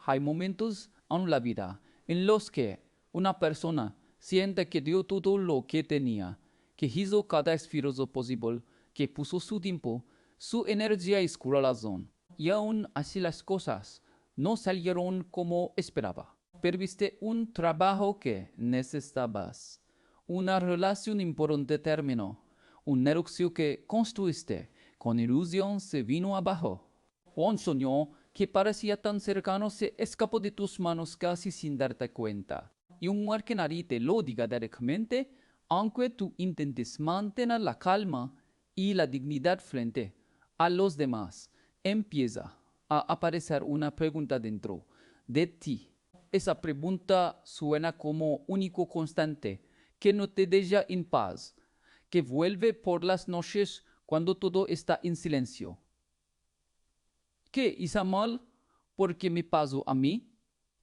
Hay momentos en la vida en los que una persona siente que dio todo lo que tenía, que hizo cada esfuerzo posible, que puso su tiempo, su energía y su corazón. Y aún así las cosas no salieron como esperaba. Perdiste un trabajo que necesitabas, una relación importante terminó, un negocio que construiste con ilusión se vino abajo. Un sueño que parecía tan cercano se escapó de tus manos casi sin darte cuenta. Y un mujer que nadie te lo diga directamente, aunque tú intentes mantener la calma y la dignidad frente a los demás, empieza a aparecer una pregunta dentro de ti. Esa pregunta suena como único constante, que no te deja en paz, que vuelve por las noches cuando todo está en silencio. ¿Qué hice mal? ¿Por qué me pasó a mí?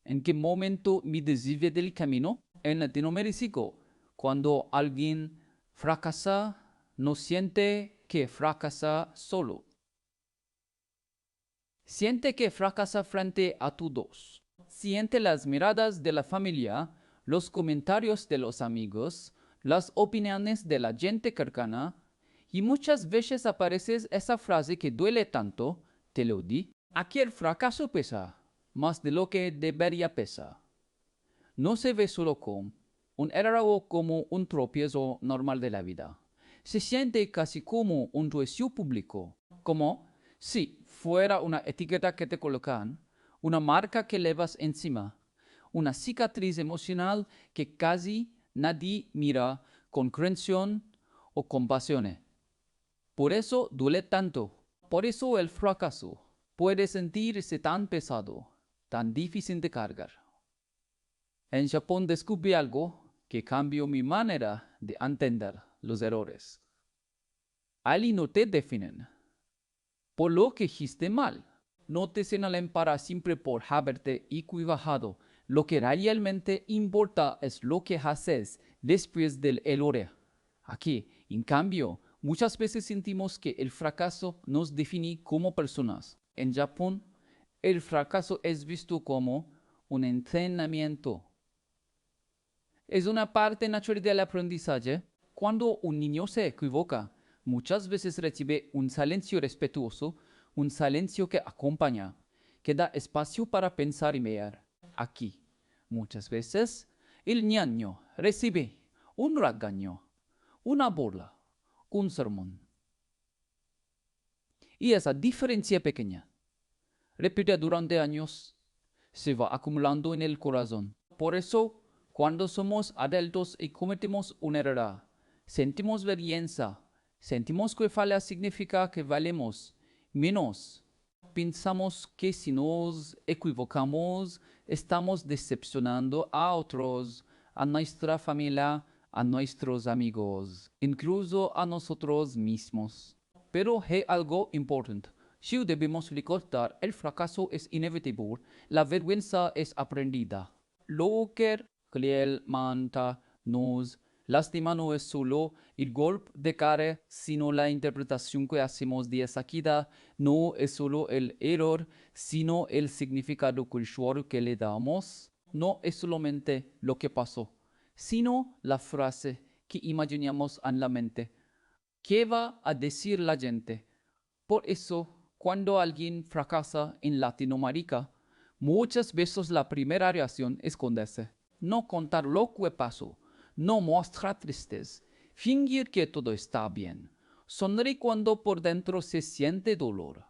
¿En qué momento me desvié del camino? En Latinoamérica, cuando alguien fracasa, no siente que fracasa solo. Siente que fracasa frente a todos. Siente las miradas de la familia, los comentarios de los amigos, las opiniones de la gente cercana, y muchas veces aparece esa frase que duele tanto, te lo di. Aquí el fracaso pesa más de lo que debería pesar. No se ve solo como un error o como un tropiezo normal de la vida. Se siente casi como un juicio público, como si fuera una etiqueta que te colocan, una marca que llevas encima, una cicatriz emocional que casi nadie mira con comprensión o compasión. Por eso duele tanto, por eso el fracaso puede sentirse tan pesado, tan difícil de cargar. En Japón descubrí algo que cambió mi manera de entender los errores. Allí no te definen por lo que hiciste mal. No te señalan para siempre por haberte equivocado. Lo que realmente importa es lo que haces después del error. Aquí, en cambio, muchas veces sentimos que el fracaso nos define como personas. En Japón, el fracaso es visto como un entrenamiento. Es una parte natural del aprendizaje. Cuando un niño se equivoca, muchas veces recibe un silencio respetuoso, un silencio que acompaña, que da espacio para pensar y ver. Aquí, muchas veces, el niño recibe un regaño, una burla, un sermón. Y esa diferencia pequeña, repetida durante años, se va acumulando en el corazón. Por eso, cuando somos adultos y cometemos un error, sentimos vergüenza, sentimos que falla significa que valemos menos. Pensamos que si nos equivocamos, estamos decepcionando a otros, a nuestra familia, a nuestros amigos, incluso a nosotros mismos. Pero hay algo importante. Si debemos recordar, el fracaso es inevitable, la vergüenza es aprendida. Lo que realmente nos lastima no es solo el golpe de cara, sino la interpretación que hacemos de esa queda. No es solo el error, sino el significado cultural que le damos. No es solamente lo que pasó, sino la frase que imaginamos en la mente. ¿Qué va a decir la gente? Por eso, cuando alguien fracasa en Latinoamérica, muchas veces la primera reacción es esconderse, no contar lo que pasó, no mostrar tristeza, fingir que todo está bien, sonreír cuando por dentro se siente dolor.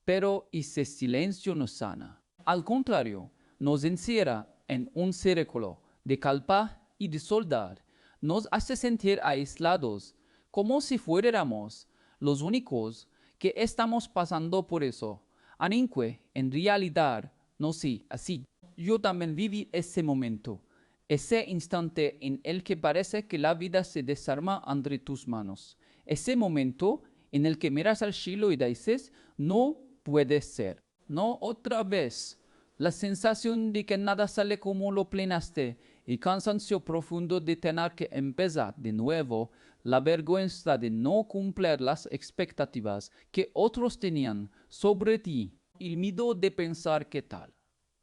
Pero ese silencio no sana. Al contrario, nos encierra en un círculo de culpa y de soledad. Nos hace sentir aislados, como si fuéramos los únicos que estamos pasando por eso. Aunque en realidad no sé, así. Yo también viví ese momento, ese instante en el que parece que la vida se desarma entre tus manos. Ese momento en el que miras al cielo y dices, no puede ser. No otra vez. La sensación de que nada sale como lo planeaste, el cansancio profundo de tener que empezar de nuevo, la vergüenza de no cumplir las expectativas que otros tenían sobre ti, el miedo de pensar qué tal.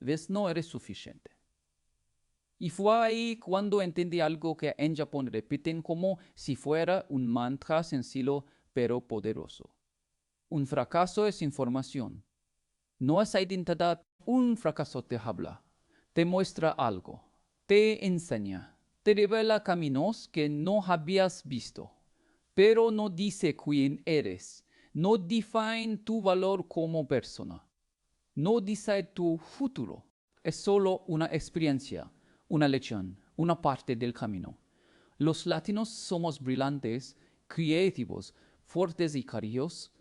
vez no eres suficiente. Y fue ahí cuando entendí algo que en Japón repiten como si fuera un mantra sencillo pero poderoso. Un fracaso es información. No es identidad. Un fracaso te habla, te muestra algo, te enseña, te revela caminos que no habías visto, pero no dice quién eres, no define tu valor como persona, no dice tu futuro. Es solo una experiencia, una lección, una parte del camino. Los latinos somos brillantes, creativos, fuertes y cariñosos.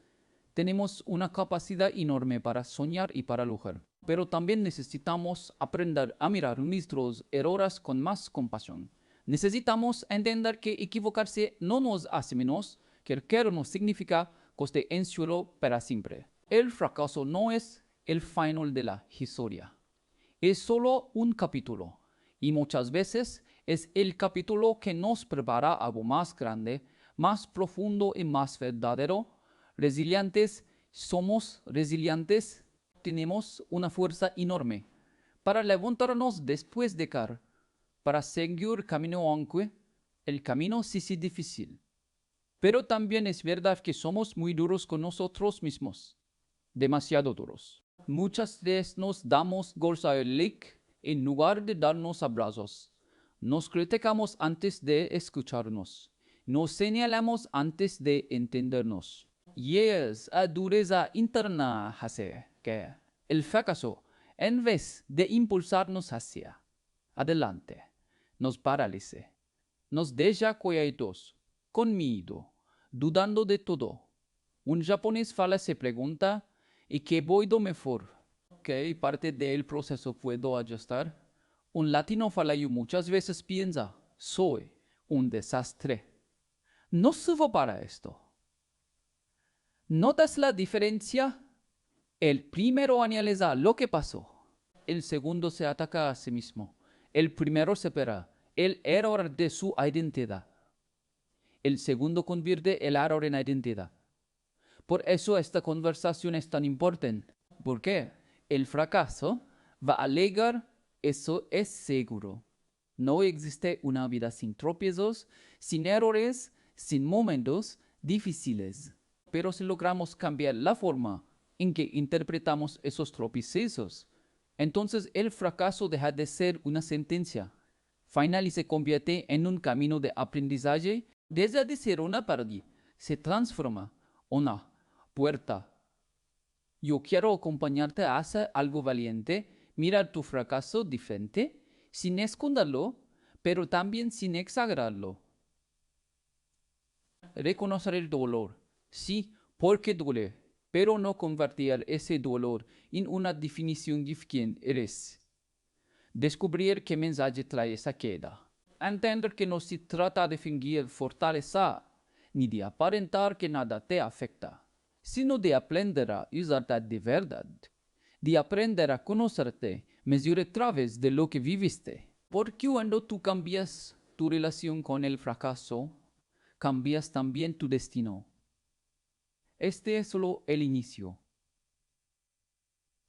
Tenemos una capacidad enorme para soñar y para lograr, pero también necesitamos aprender a mirar nuestros errores con más compasión. Necesitamos entender que equivocarse no nos hace menos, que el querer no significa coste en suelo para siempre. El fracaso no es el final de la historia, es solo un capítulo, y muchas veces es el capítulo que nos prepara a algo más grande, más profundo y más verdadero. Resilientes, somos resilientes, tenemos una fuerza enorme para levantarnos después de caer, para seguir camino aunque el camino sí sea difícil. Pero también es verdad que somos muy duros con nosotros mismos, demasiado duros. Muchas veces nos damos golpes al lick en lugar de darnos abrazos. Nos criticamos antes de escucharnos. Nos señalamos antes de entendernos. Y es a dureza interna hace que el fracaso, en vez de impulsarnos hacia adelante, nos paralice, nos deja quietos, con miedo, dudando de todo. Un japonés fala se pregunta, ¿y qué voy mejor? ¿Qué parte del proceso puedo ajustar? Un latino falayo muchas veces piensa, soy un desastre. No sirvo para esto. ¿Notas la diferencia? El primero analiza lo que pasó. El segundo se ataca a sí mismo. El primero separa el error de su identidad. El segundo convierte el error en identidad. Por eso esta conversación es tan importante. Porque el fracaso va a alegar, eso es seguro. No existe una vida sin tropiezos, sin errores, sin momentos difíciles. Pero si logramos cambiar la forma en que interpretamos esos tropiezos, entonces el fracaso deja de ser una sentencia final y se convierte en un camino de aprendizaje. Deja de ser una pared, se transforma una puerta. Yo quiero acompañarte a hacer algo valiente, mirar tu fracaso de frente, sin esconderlo, pero también sin exagerarlo. Reconocer el dolor, sí, porque duele, pero no convertir ese dolor en una definición de quién eres. Descubrir qué mensaje trae esa queda. Entender que no se trata de fingir fortaleza, ni de aparentar que nada te afecta, sino de aprender a usarte de verdad, de aprender a conocerte, medir a través de lo que viviste. Porque cuando tú cambias tu relación con el fracaso, cambias también tu destino. Este es solo el inicio.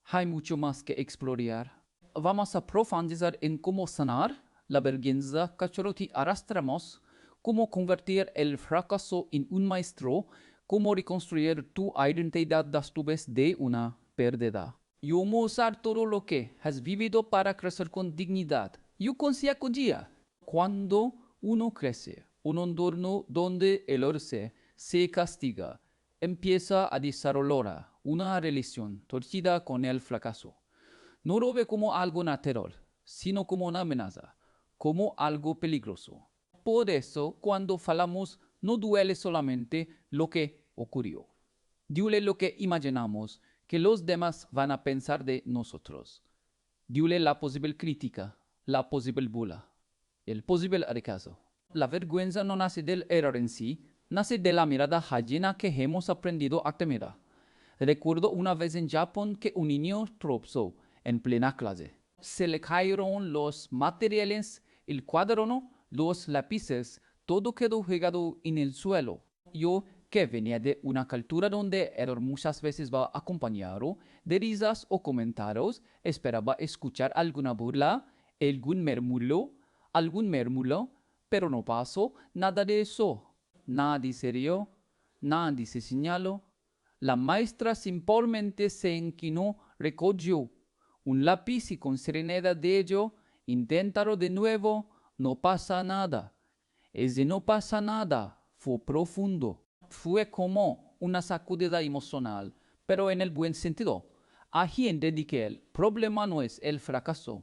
Hay mucho más que explorar. Vamos a profundizar en cómo sanar la vergüenza que arrastramos, cómo convertir el fracaso en un maestro, cómo reconstruir tu identidad después de una pérdida. Y cómo usar todo lo que has vivido para crecer con dignidad. Yo consejo cuando uno crece, un entorno donde el orce se castiga, empieza a desarrollar una relación torcida con el fracaso. No lo ve como algo natural, sino como una amenaza, como algo peligroso. Por eso, cuando hablamos, no duele solamente lo que ocurrió. Duele lo que imaginamos que los demás van a pensar de nosotros. Duele la posible crítica, la posible burla, el posible rechazo. La vergüenza no nace del error en sí, nace de la mirada ajena que hemos aprendido a temer. Recuerdo una vez en Japón que un niño tropezó en plena clase. Se le cayeron los materiales, el cuaderno, los lápices, todo quedó pegado en el suelo. Yo que venía de una cultura donde el error muchas veces va acompañado de risas o comentarios, esperaba escuchar alguna burla, algún murmullo, pero no pasó nada de eso. Nadie se rió, nadie se señaló. La maestra simplemente se inclinó, recogió un lápiz y con serenidad de ello, intentaron de nuevo, no pasa nada. Ese no pasa nada fue profundo. Fue como una sacudida emocional, pero en el buen sentido. Aquí entendí que el problema no es el fracaso.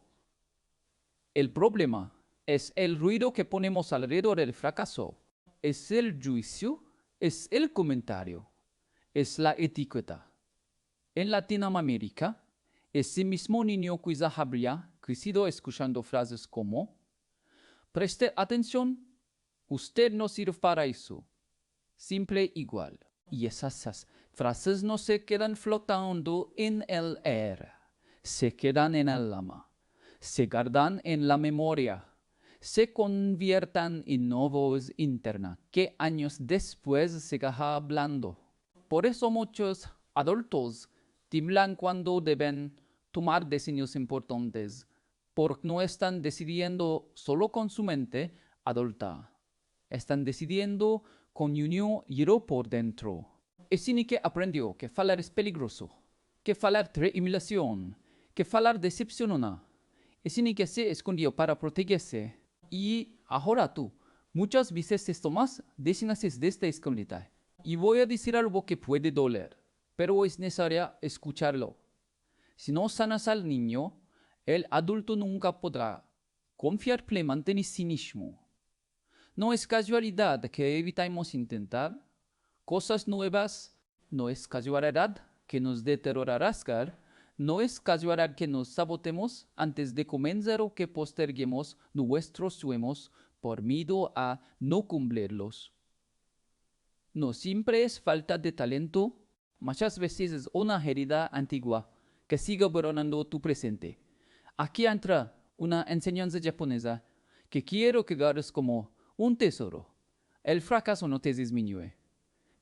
El problema es el ruido que ponemos alrededor del fracaso. Es el juicio, es el comentario, es la etiqueta. En Latinoamérica, ese mismo niño quizá habría crecido escuchando frases como: preste atención, usted no sirve para eso. Simple igual. Y esas frases no se quedan flotando en el aire, se quedan en el alma, se guardan en la memoria, se conviertan en nuevos interna que años después se siga hablando. Por eso muchos adultos tiemblan cuando deben tomar decisiones importantes, porque no están decidiendo solo con su mente adulta, están decidiendo con unión y por dentro. Es cine que aprendió que hablar es peligroso, que hablar trae humiliación, que hablar decepciona. Es cine que se escondió para protegerse. Y ahora tú, muchas veces tomas decisiones de esta escondida. Y voy a decir algo que puede doler, pero es necesario escucharlo. Si no sanas al niño, el adulto nunca podrá confiar plenamente en sí mismo. No es casualidad que evitamos intentar cosas nuevas, no es casualidad que nos dé terror a rascar, no es casualidad que nos sabotemos antes de comenzar o que posterguemos nuestros sueños por miedo a no cumplirlos. No siempre es falta de talento, muchas veces es una herida antigua que sigue borrando tu presente. Aquí entra una enseñanza japonesa que quiero que guardes como un tesoro. El fracaso no te disminuye,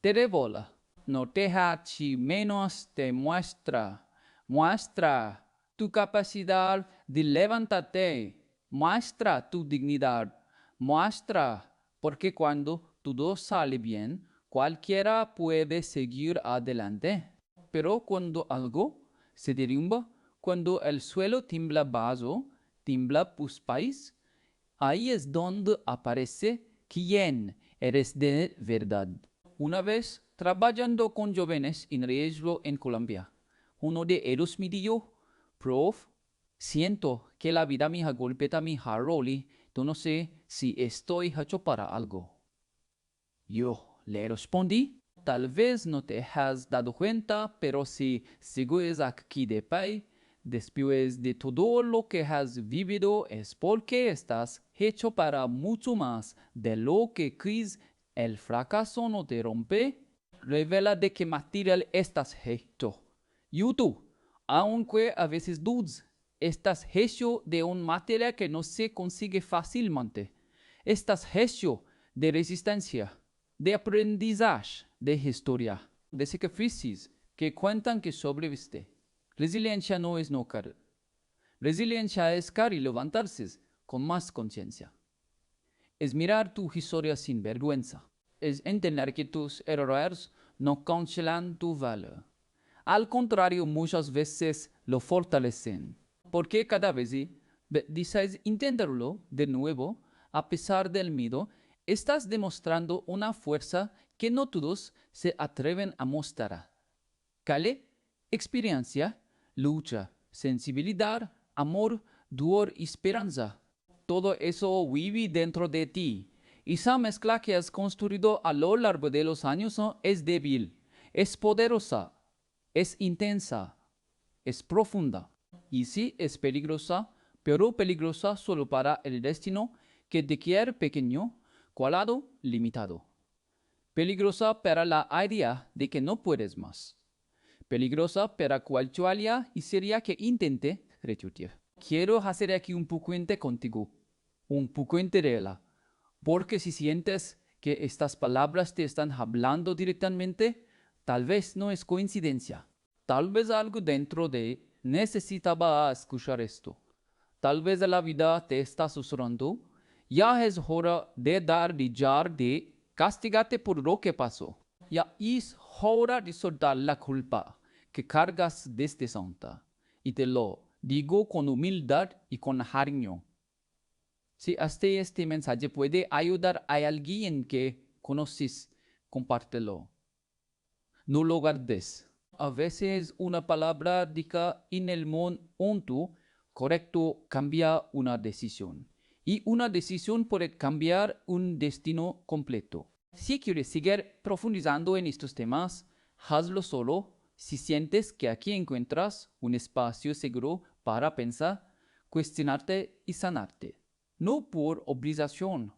te revela, no te hace menos, te muestra. Muestra tu capacidad de levantarte, muestra tu dignidad, muestra, porque cuando todo sale bien, cualquiera puede seguir adelante. Pero cuando algo se derrumba, cuando el suelo tiembla bajo, tiembla tus país, ahí es donde aparece quién eres de verdad. Una vez, trabajando con jóvenes en riesgo en Colombia, uno de ellos me dijo: prof, siento que la vida me golpea mi jarroli, yo no sé si estoy hecho para algo. Yo le respondí: tal vez no te has dado cuenta, pero si sigues aquí de pie, después de todo lo que has vivido, es porque estás hecho para mucho más de lo que crees. El fracaso no te rompe, revela de qué material estás hecho. Y tú, aunque a veces dudes, estás hecho de un material que no se consigue fácilmente. Estás hecho de resistencia, de aprendizaje, de historia, de sacrificios que cuentan que sobreviviste. Resiliencia no es no caer. Resiliencia es caer y levantarse con más conciencia. Es mirar tu historia sin vergüenza. Es entender que tus errores no congelan tu valor. Al contrario, muchas veces lo fortalecen. Porque cada vez dices intentarlo de nuevo, a pesar del miedo, estás demostrando una fuerza que no todos se atreven a mostrar. Cale, experiencia, lucha, sensibilidad, amor, dolor y esperanza. Todo eso vive dentro de ti. Esa mezcla que has construido a lo largo de los años es débil, es poderosa, es intensa, es profunda. Y sí, es peligrosa, pero peligrosa solo para el destino que te quiere pequeño, cuadrado, limitado. Peligrosa para la idea de que no puedes más. Peligrosa para cualquiera y sería que intente retutir. Quiero hacer aquí un poco contigo, un poco entera, porque si sientes que estas palabras te están hablando directamente, tal vez no es coincidencia. Tal vez algo dentro de necesitaba escuchar esto. Tal vez la vida te está susurrando. Ya es hora de dejar de castigarte por lo que pasó. Ya es hora de soltar la culpa que cargas desde Santa. Y te lo digo con humildad y con cariño. Si este mensaje puede ayudar a alguien que conoces, compártelo. No lo guardes. A veces una palabra dicha en el momento correcto cambia una decisión. Y una decisión puede cambiar un destino completo. Si quieres seguir profundizando en estos temas, hazlo solo si sientes que aquí encuentras un espacio seguro para pensar, cuestionarte y sanarte. No por obligación,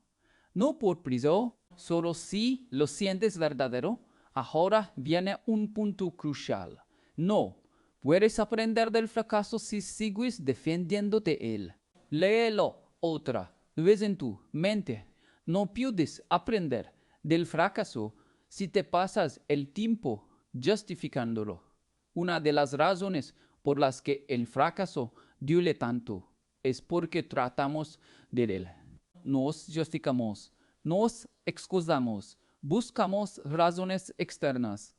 no por prisión, solo si lo sientes verdadero. Ahora viene un punto crucial. No puedes aprender del fracaso si sigues defendiéndote de él. Léelo otra vez en tu mente. No puedes aprender del fracaso si te pasas el tiempo justificándolo. Una de las razones por las que el fracaso duele tanto es porque tratamos de él. Nos justificamos, nos excusamos, buscamos razones externas.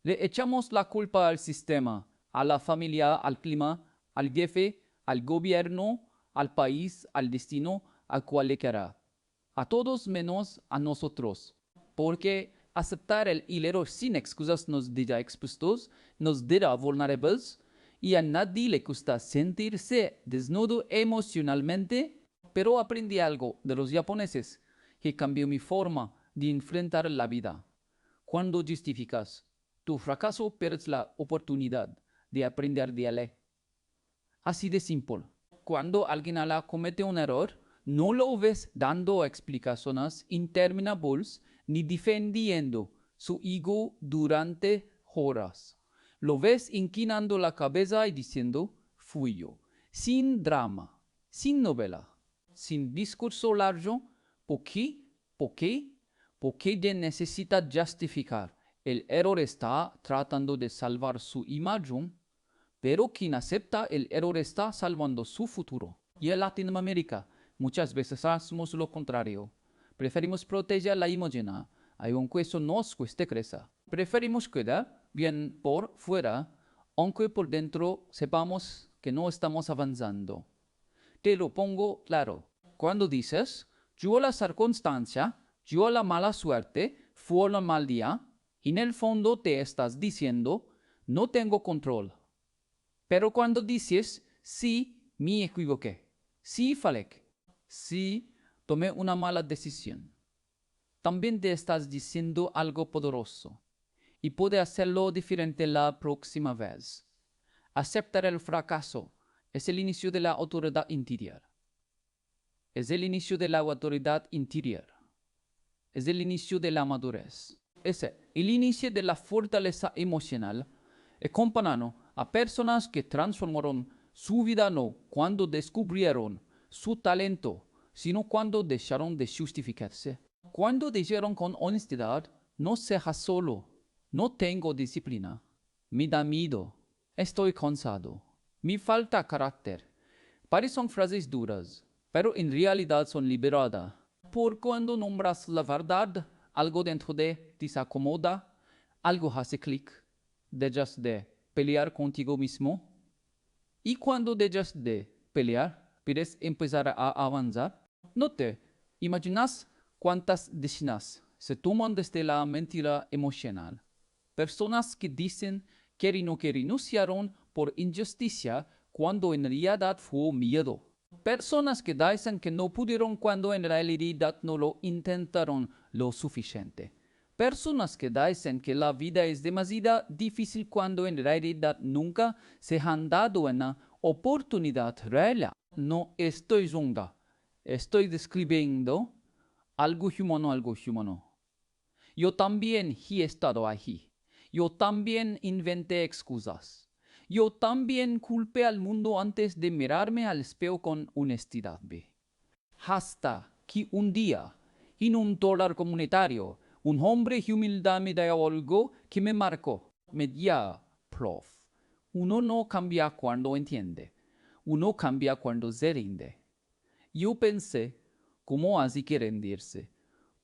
Le echamos la culpa al sistema, a la familia, al clima, al jefe, al gobierno, al país, al destino, a cualquiera. A todos menos a nosotros. Porque aceptar el hilero sin excusas nos deja expuestos, nos deja vulnerables, y a nadie le gusta sentirse desnudo emocionalmente. Pero aprendí algo de los japoneses que cambió mi forma de enfrentar la vida. Cuando justificas tu fracaso, pierdes la oportunidad de aprender de él. Así de simple. Cuando alguien comete un error, no lo ves dando explicaciones interminables ni defendiendo su ego durante horas. Lo ves inclinando la cabeza y diciendo, fui yo. Sin drama, sin novela, sin discurso largo, ¿por qué de necesita justificar? El error está tratando de salvar su imagen, pero quien acepta el error está salvando su futuro. Y en Latinoamérica muchas veces hacemos lo contrario. Preferimos proteger la imagen, aunque eso nos cueste crecer. Preferimos quedar bien por fuera, aunque por dentro sepamos que no estamos avanzando. Te lo pongo claro. Cuando dices, yo la circunstancia, yo la mala suerte, fue un mal día, en el fondo te estás diciendo, no tengo control. Pero cuando dices, sí, me equivoqué, sí fallé, sí tomé una mala decisión, también te estás diciendo algo poderoso y puede hacerlo diferente la próxima vez. Aceptar el fracaso es el inicio de la autoridad interior. Es el inicio de la autoridad interior. Es el inicio de la madurez. Es el inicio de la fortaleza emocional. Acompañando a personas que transformaron su vida no cuando descubrieron su talento, sino cuando dejaron de justificarse. Cuando dijeron con honestidad, no seas solo, no tengo disciplina, me da miedo, estoy cansado, me falta carácter. Parecen frases duras, pero en realidad son liberadas. Por cuando nombras la verdad, algo dentro de ti se acomoda, algo hace clic, dejas de pelear contigo mismo. Y cuando dejas de pelear, puedes empezar a avanzar. No te imaginas cuántas decisiones se toman desde la mentira emocional. Personas que dicen que no renunciaron por injusticia cuando en realidad fue miedo. Personas que dicen que no pudieron cuando en realidad no lo intentaron lo suficiente. Personas que dicen que la vida es demasiado difícil cuando en realidad nunca se han dado una oportunidad real. No estoy zonga, estoy describiendo algo humano. Yo también he estado ahí. Yo también inventé excusas. Yo también culpé al mundo antes de mirarme al espejo con honestidad. Hasta que un día en un dólar comunitario. Un hombre de humildad me dio algo que me marcó. Me decía, prof, uno no cambia cuando entiende, uno cambia cuando se rinde. Yo pensé, ¿cómo así que rendirse?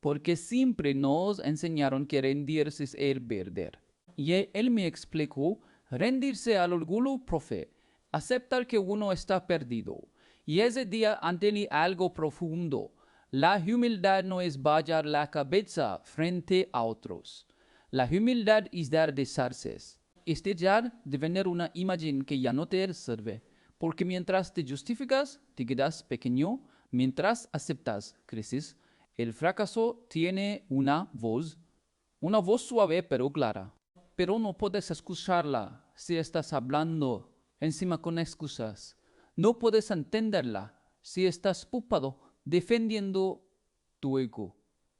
Porque siempre nos enseñaron que rendirse es el perder. Y él me explicó, rendirse al orgullo, profe, aceptar que uno está perdido. Y ese día entendí algo profundo. La humildad no es bajar la cabeza frente a otros. La humildad es dar desarces. Es dejar de tener una imagen que ya no te sirve. Porque mientras te justificas, te quedas pequeño. Mientras aceptas, creces. El fracaso tiene una voz suave pero clara. Pero no puedes escucharla si estás hablando encima con excusas. No puedes entenderla si estás ocupado defendiendo tu ego.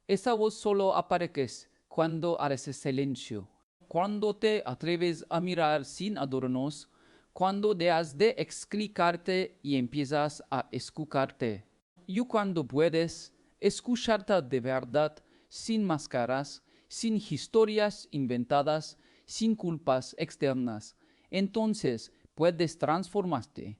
Esa voz solo aparece cuando haces silencio, cuando te atreves a mirar sin adornos, cuando dejas de explicarte y empiezas a escucharte. Y cuando puedes escucharte de verdad, sin máscaras, sin historias inventadas, sin culpas externas, entonces puedes transformarte.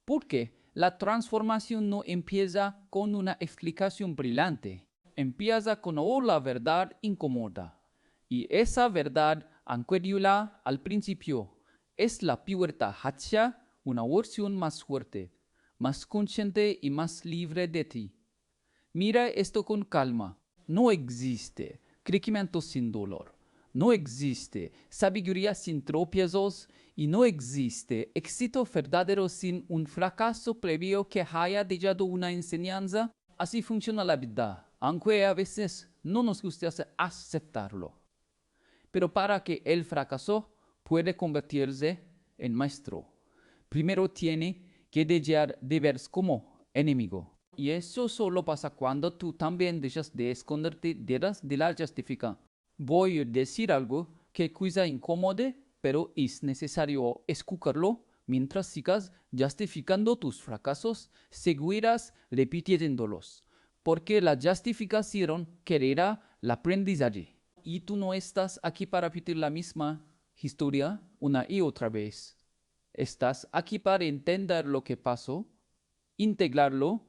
Porque la transformación no empieza con una explicación brillante, empieza con la verdad incómoda. Y esa verdad incrédula al principio es la puerta hacia una versión más fuerte, más consciente y más libre de ti. Mira esto con calma. No existe crecimiento sin dolor. No existe sabiduría sin tropiezos y no existe éxito verdadero sin un fracaso previo que haya dejado una enseñanza. Así funciona la vida, aunque a veces no nos guste aceptarlo. Pero para que el fracaso pueda convertirse en maestro, primero tiene que dejar de verse como enemigo. Y eso solo pasa cuando tú también dejas de esconderte detrás de la justificación. Voy a decir algo que quizá incomode, pero es necesario escucharlo. Mientras sigas justificando tus fracasos, seguirás repitiéndolos. Porque la justificación quererá el aprendizaje. Y tú no estás aquí para repetir la misma historia una y otra vez. Estás aquí para entender lo que pasó, integrarlo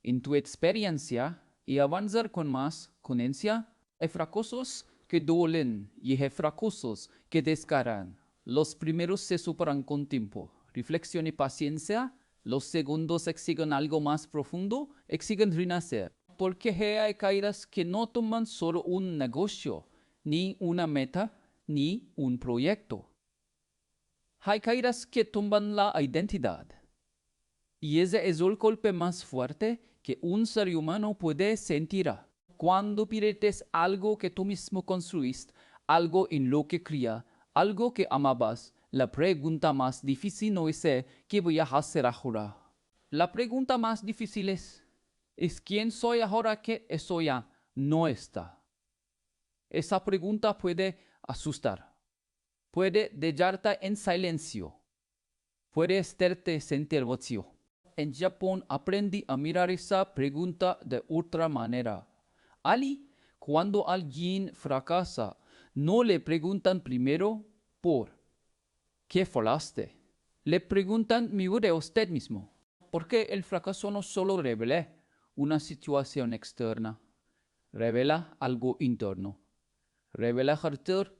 en tu experiencia y avanzar con más conciencia. Hay fracasos que duelen y hay fracasos que descaran. Los primeros se superan con tiempo, reflexión y paciencia. Los segundos exigen algo más profundo, exigen renacer. Porque hay caídas que no toman solo un negocio, ni una meta, ni un proyecto. Hay caídas que tumban la identidad. Y ese es el golpe más fuerte que un ser humano puede sentir. Cuando pierdes algo que tú mismo construiste, algo en lo que cría, algo que amabas, la pregunta más difícil no es ¿qué voy a hacer ahora? La pregunta más difícil es ¿quién soy ahora que eso ya no está? Esa pregunta puede asustar, puede dejarte en silencio, puede hacerte sentir vacío. En Japón aprendí a mirar esa pregunta de otra manera. Cuando alguien fracasa, no le preguntan primero por ¿qué fallaste? Le preguntan mire a usted mismo. Porque el fracaso no solo revela una situación externa, revela algo interno. Revela carácter,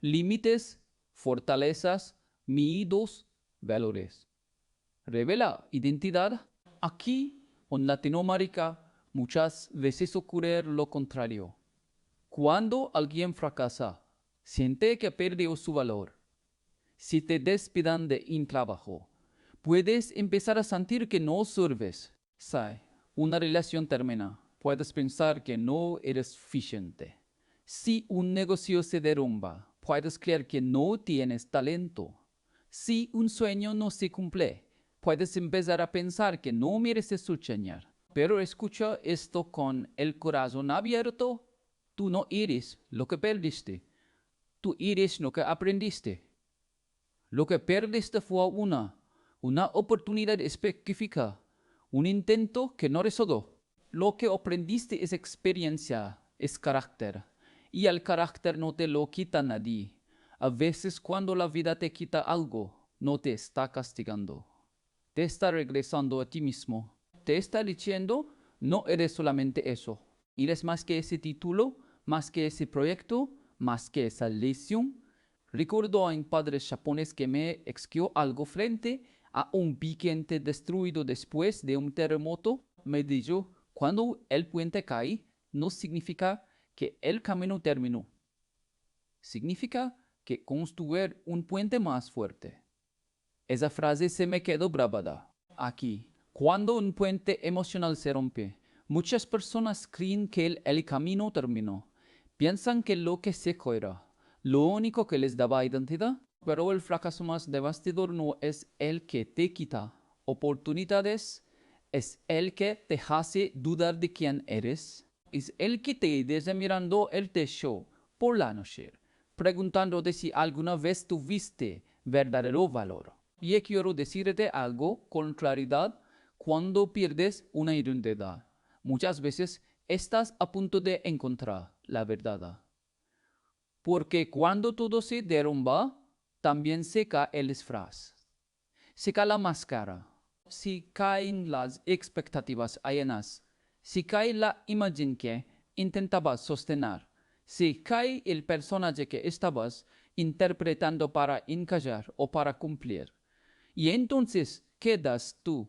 límites, fortalezas, miedos, valores. Revela identidad. Aquí, en Latinoamérica, muchas veces ocurre lo contrario. Cuando alguien fracasa, siente que perdió su valor. Si te despidan de un trabajo, puedes empezar a sentir que no sirves. Si una relación termina, puedes pensar que no eres suficiente. Si un negocio se derrumba, puedes creer que no tienes talento. Si un sueño no se cumple, puedes empezar a pensar que no mereces soñar. Pero escucha esto con el corazón abierto. Tú no eres lo que perdiste. Tú eres lo que aprendiste. Lo que perdiste fue una oportunidad específica, un intento que no resultó. Lo que aprendiste es experiencia, es carácter. Y el carácter no te lo quita nadie. A veces cuando la vida te quita algo, no te está castigando. Te está regresando a ti mismo. Te está diciendo, no eres solamente eso. Eres más que ese título, más que ese proyecto, más que esa lesión. Recuerdo a un padre japonés que me escribió algo frente a un piquete destruido después de un terremoto. Me dijo, cuando el puente cae, no significa que el camino terminó. Significa que construir un puente más fuerte. Esa frase se me quedó grabada. Aquí, cuando un puente emocional se rompe, muchas personas creen que el camino terminó. Piensan que lo que se era lo único que les daba identidad, pero el fracaso más devastador no es el que te quita oportunidades, es el que te hace dudar de quién eres, es el que te deja mirando el techo por la noche, preguntándote si alguna vez tuviste verdadero valor. Y quiero decirte algo con claridad: cuando pierdes una identidad, muchas veces estás a punto de encontrar la verdad. Porque cuando todo se derrumba, también se cae el disfraz, se cae la máscara, se caen las expectativas ajenas, se cae la imagen que intentabas sostener, se cae el personaje que estabas interpretando para encajar o para cumplir. Y entonces quedas tú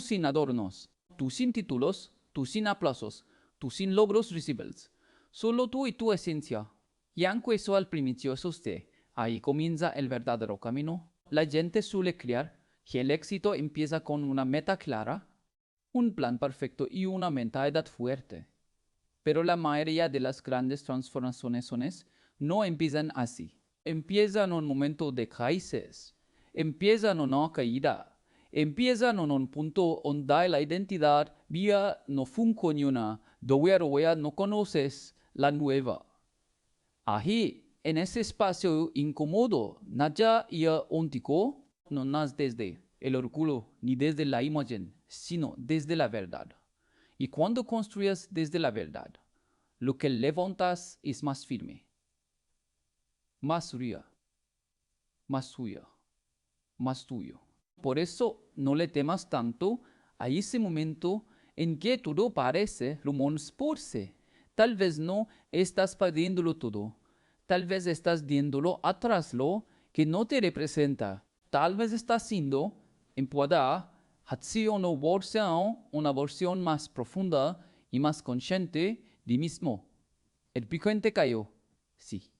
sin adornos, tú sin títulos, tú sin aplausos, tú sin logros visibles, solo tú y tu esencia. Y aunque eso al principio es usted, ahí comienza el verdadero camino. La gente suele creer que el éxito empieza con una meta clara, un plan perfecto y una mentalidad fuerte. Pero la mayoría de las grandes transformaciones no empiezan así. Empiezan en un momento de crisis, empiezan en una caída, empiezan en un punto donde la identidad vía no funciona, donde no conoces la nueva. Ahí, en ese espacio incómodo, nada y ontico no nace desde el orgullo ni desde la imagen, sino desde la verdad. Y cuando construyes desde la verdad, lo que levantas es más firme, más ría, más suya, más tuyo. Por eso no le temas tanto a ese momento en que todo parece rumorarse. Tal vez no estás perdiéndolo todo. Tal vez estás viéndolo atrás lo que no te representa. Tal vez estás siendo empoderada hacia una versión más profunda y más consciente de mismo. El piquete cayó, sí,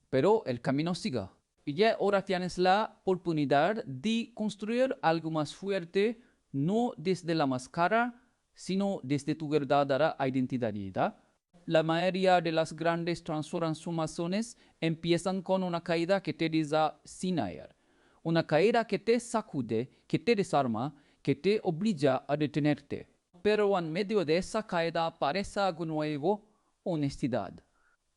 pero el camino sigue. Y ya ahora tienes la oportunidad de construir algo más fuerte, no desde la máscara, sino desde tu verdadera identidad. La mayoría de las grandes transformaciones empiezan con una caída que te deja sin aire. Una caída que te sacude, que te desarma, que te obliga a detenerte. Pero en medio de esa caída aparece algo nuevo: honestidad.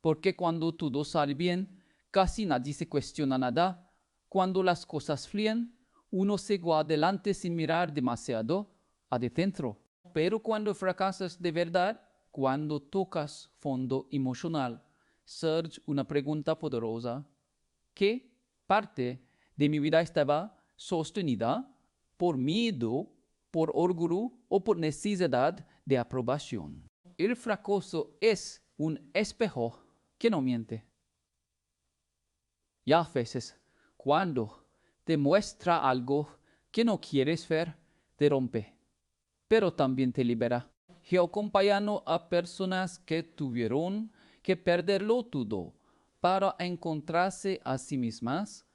Porque cuando todo sale bien, casi nadie se cuestiona nada. Cuando las cosas fluyen, uno sigue adelante sin mirar demasiado adentro. Pero cuando fracasas de verdad, cuando tocas fondo emocional, surge una pregunta poderosa: ¿qué parte de mi vida estaba sostenida por miedo, por orgullo o por necesidad de aprobación? El fracaso es un espejo que no miente. Y a veces, cuando te muestra algo que no quieres ver, te rompe, pero también te libera. Yo acompaño a personas que tuvieron que perderlo todo para encontrarse a sí mismas,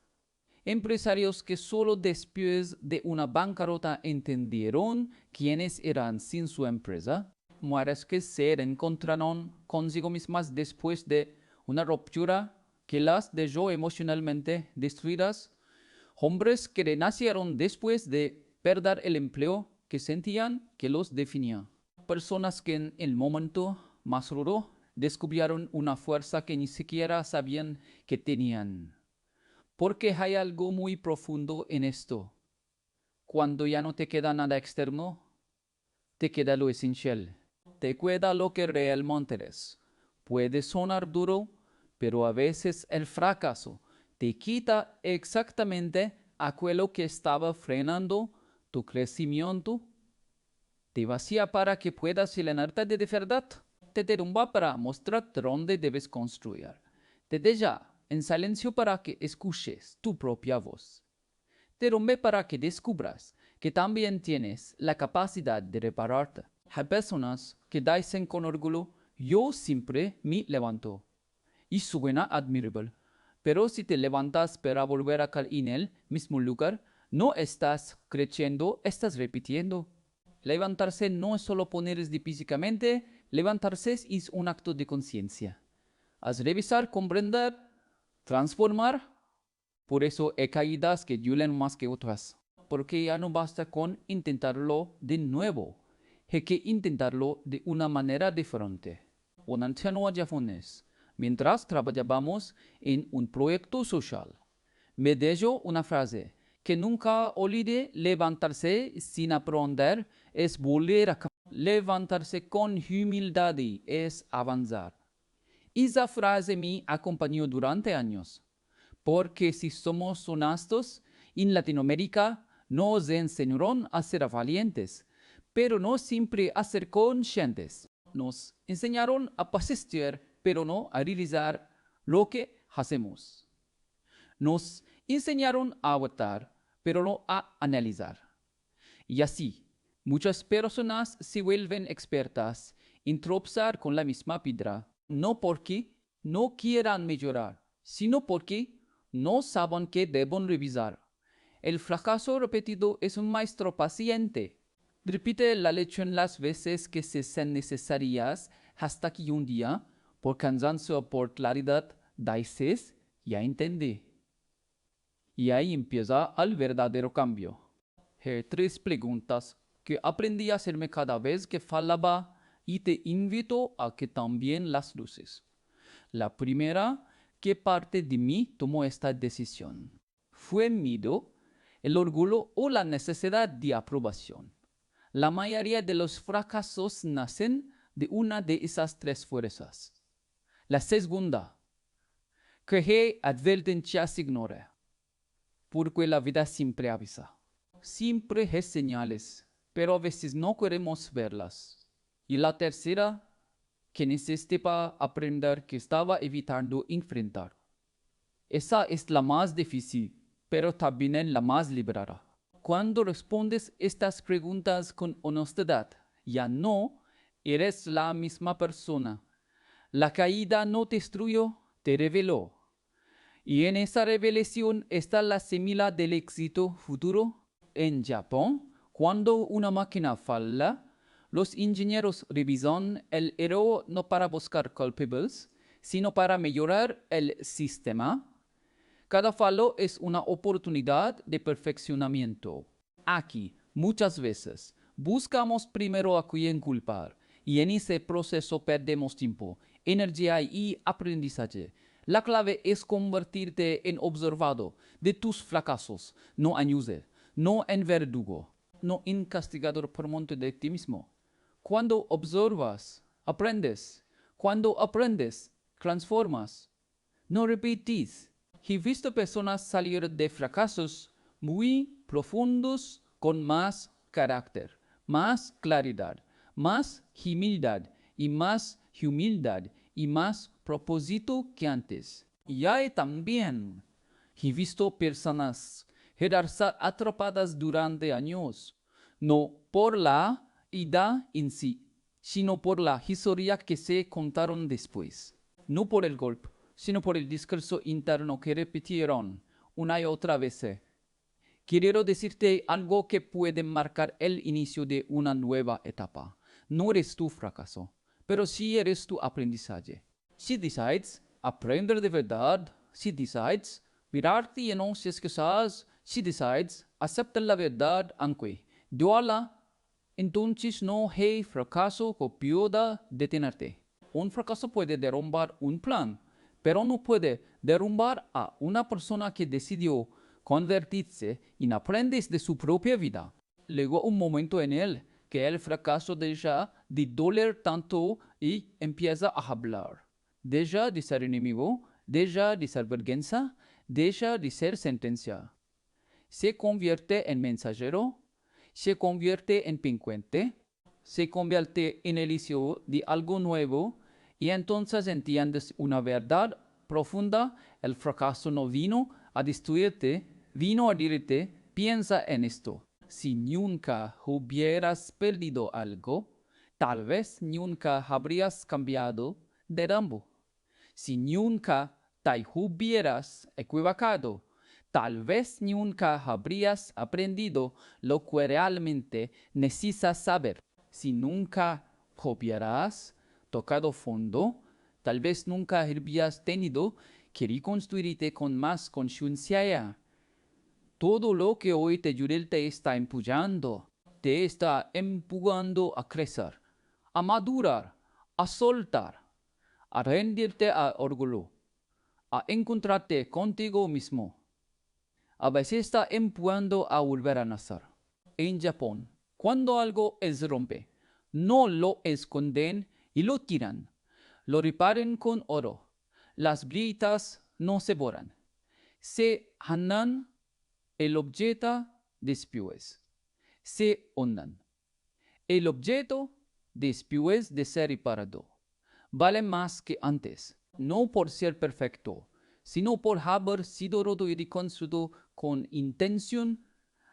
empresarios que solo después de una bancarrota entendieron quiénes eran sin su empresa, mujeres que se reencontraron consigo mismas después de una ruptura que las dejó emocionalmente destruidas, hombres que renacieron después de perder el empleo que sentían que los definía, personas que en el momento más rudo descubrieron una fuerza que ni siquiera sabían que tenían. Porque hay algo muy profundo en esto. Cuando ya no te queda nada externo, te queda lo esencial. te cuida lo que realmente eres. Puede sonar duro, pero a veces el fracaso te quita exactamente aquello que estaba frenando tu crecimiento, te vacía para que puedas llenarte de verdad, te derrumba para mostrarte dónde debes construir. Te deja en silencio para que escuches tu propia voz. Te derrumbe para que descubras que también tienes la capacidad de repararte. Hay personas que dicen con orgullo, yo siempre me levanto. Y suena admirable. Pero si te levantas para volver a caer en el mismo lugar, no estás creciendo, estás repitiendo. Levantarse no es solo ponerse físicamente, levantarse es un acto de conciencia. Haz revisar, comprender, transformar. Por eso hay caídas que duelen más que otras. Porque ya no basta con intentarlo de nuevo. Hay que intentarlo de una manera diferente. Un anciano japonés, mientras trabajábamos en un proyecto social, me dijo una frase que nunca olvidé: levantarse sin aprender es volver a levantarse con humildad es avanzar. Esa frase me acompañó durante años, porque si somos honestos, en Latinoamérica nos enseñaron a ser valientes, pero no siempre a ser conscientes. Nos enseñaron a persistir, pero no a realizar lo que hacemos. Nos enseñaron a votar, pero no a analizar. Y así, muchas personas se vuelven expertas en tropezar con la misma piedra, no porque no quieran mejorar, sino porque no saben que deben revisar. El fracaso repetido es un maestro paciente. Repite la lección las veces que se sean necesarias hasta que un día, por cansancio o por claridad, dices, ya entendí. Y ahí empieza el verdadero cambio. Hay 3 preguntas que aprendí a hacerme cada vez que falaba y te invito a que también las luces. La primera, ¿qué parte de mí tomó esta decisión? ¿Fue miedo, el orgullo o la necesidad de aprobación? La mayoría de los fracasos nacen de una de esas 3 fuerzas. La segunda, ¿qué advertencias ignoré? Porque la vida siempre avisa. Siempre hay señales, pero a veces no queremos verlas. Y la tercera, que necesitaba aprender que estaba evitando enfrentar. Esa es la más difícil, pero también la más liberadora. Cuando respondes estas preguntas con honestidad, ya no eres la misma persona. La caída no te destruyó, te reveló. Y en esa revelación está la semilla del éxito futuro. En Japón, cuando una máquina falla, los ingenieros revisan el error no para buscar culpables, sino para mejorar el sistema. Cada fallo es una oportunidad de perfeccionamiento. Aquí, muchas veces, buscamos primero a quién culpar, y en ese proceso perdemos tiempo, energía y aprendizaje. La clave es convertirte en observado de tus fracasos, no en user, no en verdugo, no en castigador por monte de ti mismo. Cuando observas, aprendes. Cuando aprendes, transformas. No repetís. He visto personas salir de fracasos muy profundos con más carácter, más claridad, más humildad y más propósito que antes. Y hay también he visto personas quedarse atrapadas durante años, no por la idea en sí, sino por la historia que se contaron después. No por el golpe, sino por el discurso interno que repitieron una y otra vez. Quiero decirte algo que puede marcar el inicio de una nueva etapa. No eres tu fracaso, pero sí eres tu aprendizaje. Si decides aprender de verdad, si decides mirarte y no si excusas, si decides aceptar la verdad aunque duela, entonces no hay fracaso que pueda detenerte. Un fracaso puede derrumbar un plan, pero no puede derrumbar a una persona que decidió convertirse en aprendiz de su propia vida. Llegó un momento en él que el fracaso deja de doler tanto y empieza a hablar. Deja de ser enemigo, deja de ser vergüenza, deja de ser sentencia. Se convierte en mensajero, se convierte en pincuente, se convierte en el inicio de algo nuevo y entonces entiendes una verdad profunda. El fracaso no vino a destruirte, vino a decirte, piensa en esto. Si nunca hubieras perdido algo, tal vez nunca habrías cambiado de rumbo. Si nunca te hubieras equivocado, tal vez nunca habrías aprendido lo que realmente necesitas saber. Si nunca hubieras tocado fondo, tal vez nunca habrías tenido que reconstruirte con más conciencia. Todo lo que hoy te ayude te está empujando a crecer, a madurar, a soltar, a rendirte a orgullo, a encontrarte contigo mismo. A veces está empujando a volver a nacer. En Japón, cuando algo es rompe, no lo esconden y lo tiran. Lo reparen con oro. Las grietas no se borran. Se janan el objeto después. Se hundan. El objeto después de ser reparado vale más que antes, no por ser perfecto, sino por haber sido roto y reconstruido con intención.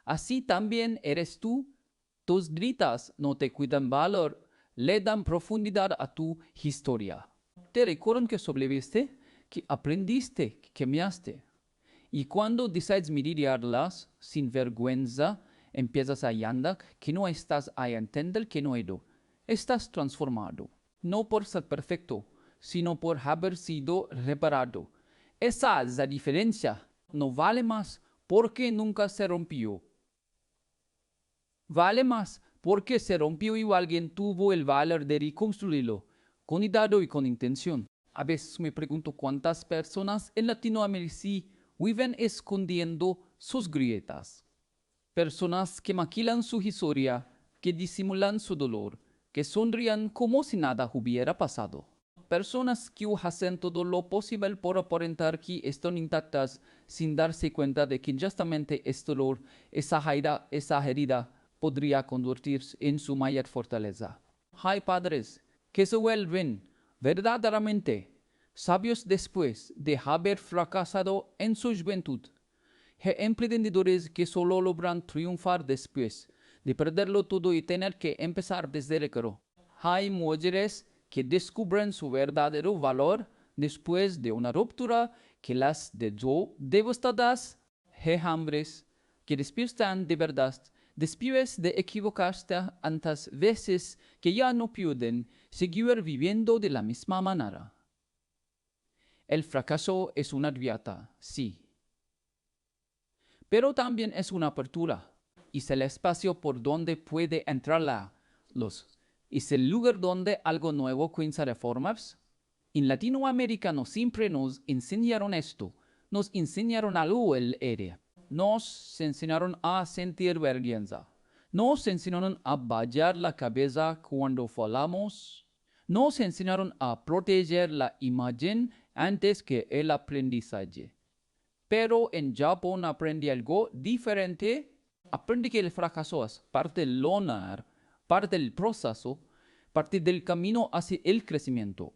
Así también eres tú. Tus gritas no te cuidan valor, le dan profundidad a tu historia. Te recuerdan que sobreviviste, que aprendiste, que cambiaste. Y cuando decides mirarlas sin vergüenza, empiezas a andar que no estás a entender que no eres. Estás transformado, no por ser perfecto, sino por haber sido reparado. Esa es la diferencia. No vale más porque nunca se rompió. Vale más porque se rompió y alguien tuvo el valor de reconstruirlo, con cuidado y con intención. A veces me pregunto cuántas personas en Latinoamérica viven escondiendo sus grietas. Personas que maquilan su historia, que disimulan su dolor, que sonrían como si nada hubiera pasado. Personas que hacen todo lo posible por aparentar que están intactas sin darse cuenta de que justamente este dolor, esa herida podría convertirse en su mayor fortaleza. Hay padres que se vuelven verdaderamente sabios después de haber fracasado en su juventud. Hay emprendedores que solo logran triunfar después de perderlo todo y tener que empezar desde cero. Hay mujeres que descubren su verdadero valor después de una ruptura que las dejó devastadas. Hay hombres que despiertan de verdad después de equivocarse tantas veces que ya no pueden seguir viviendo de la misma manera. El fracaso es una dieta, sí, pero también es una apertura. Es el espacio por donde puede entrar la luz. Es el lugar donde algo nuevo comienza a reformarse. En Latinoamérica no siempre nos enseñaron esto. Nos enseñaron algo el área. Nos enseñaron a sentir vergüenza. Nos enseñaron a bajar la cabeza cuando fallamos. Nos enseñaron a proteger la imagen antes que el aprendizaje. Pero en Japón aprendí algo diferente. Aprendí que el fracaso es parte del honor, parte del proceso, parte del camino hacia el crecimiento.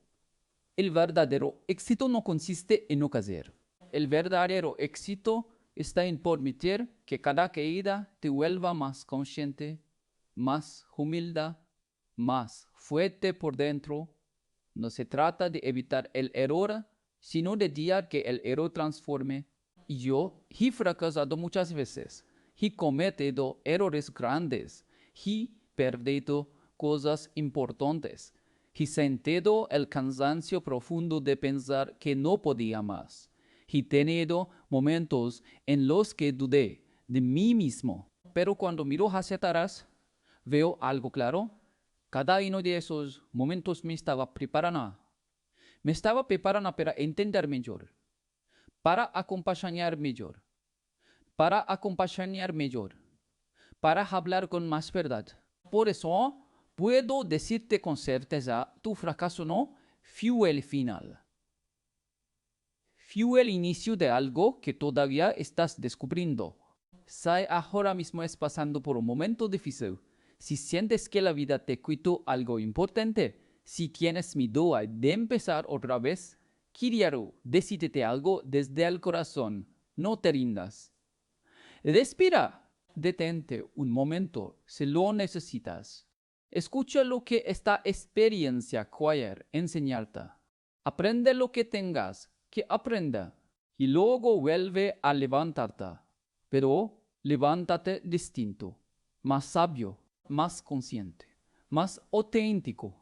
El verdadero éxito no consiste en no caer. El verdadero éxito está en permitir que cada caída te vuelva más consciente, más humilde, más fuerte por dentro. No se trata de evitar el error, sino de dejar que el error transforme. Yo he fracasado muchas veces, he cometido errores grandes, he perdido cosas importantes, he sentido el cansancio profundo de pensar que no podía más, he tenido momentos en los que dudé de mí mismo, pero cuando miro hacia atrás, veo algo claro. Cada uno de esos momentos me estaba preparando para entender mejor, para acompañar mejor, para hablar con más verdad. Por eso, Puedo decirte con certeza, tu fracaso no fue el final. Fue el inicio de algo que todavía estás descubriendo. Si ahora mismo estás pasando por un momento difícil, si sientes que la vida te quitó algo importante, si tienes miedo de empezar otra vez, quiero decirte algo desde el corazón. No te rindas. Respira. Detente un momento si lo necesitas. Escucha lo que esta experiencia quiere enseñarte. Aprende lo que tengas que aprenda y luego vuelve a levantarte. Pero levántate distinto, más sabio, más consciente, más auténtico.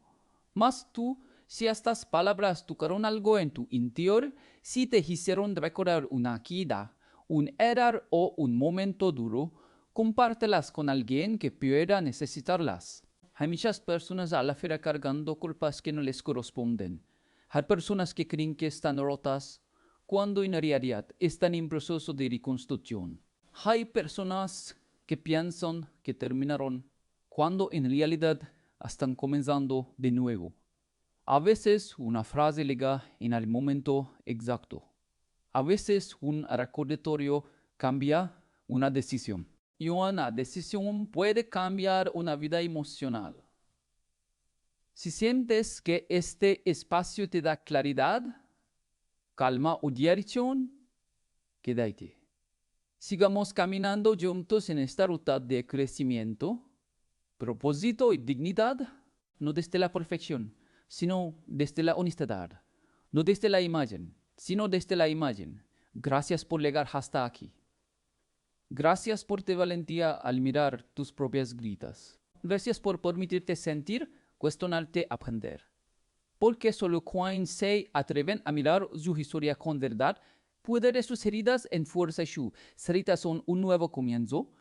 Más tú, si estas palabras tocaron algo en tu interior, si te hicieron recordar una caída, un error o un momento duro, compártelas con alguien que pueda necesitarlas. Hay muchas personas a la fecha cargando culpas que no les corresponden. Hay personas que creen que están rotas cuando en realidad están en proceso de reconstrucción. Hay personas que piensan que terminaron cuando en realidad están comenzando de nuevo. A veces una frase llega en el momento exacto. A veces un recordatorio cambia una decisión. Y una decisión puede cambiar una vida emocional. Si sientes que este espacio te da claridad, calma o dirección, quédate. Sigamos caminando juntos en esta ruta de crecimiento, propósito y dignidad, no desde la perfección, sino desde la honestidad. No desde la imagen, sino desde la imagen. Gracias por llegar hasta aquí. Gracias por tu valentía al mirar tus propias gritas. Gracias por permitirte sentir, cuestionarte, aprender. Porque solo quienes se atreven a mirar su historia con verdad, pueden ver sus heridas en fuerza. Sus heridas son un nuevo comienzo,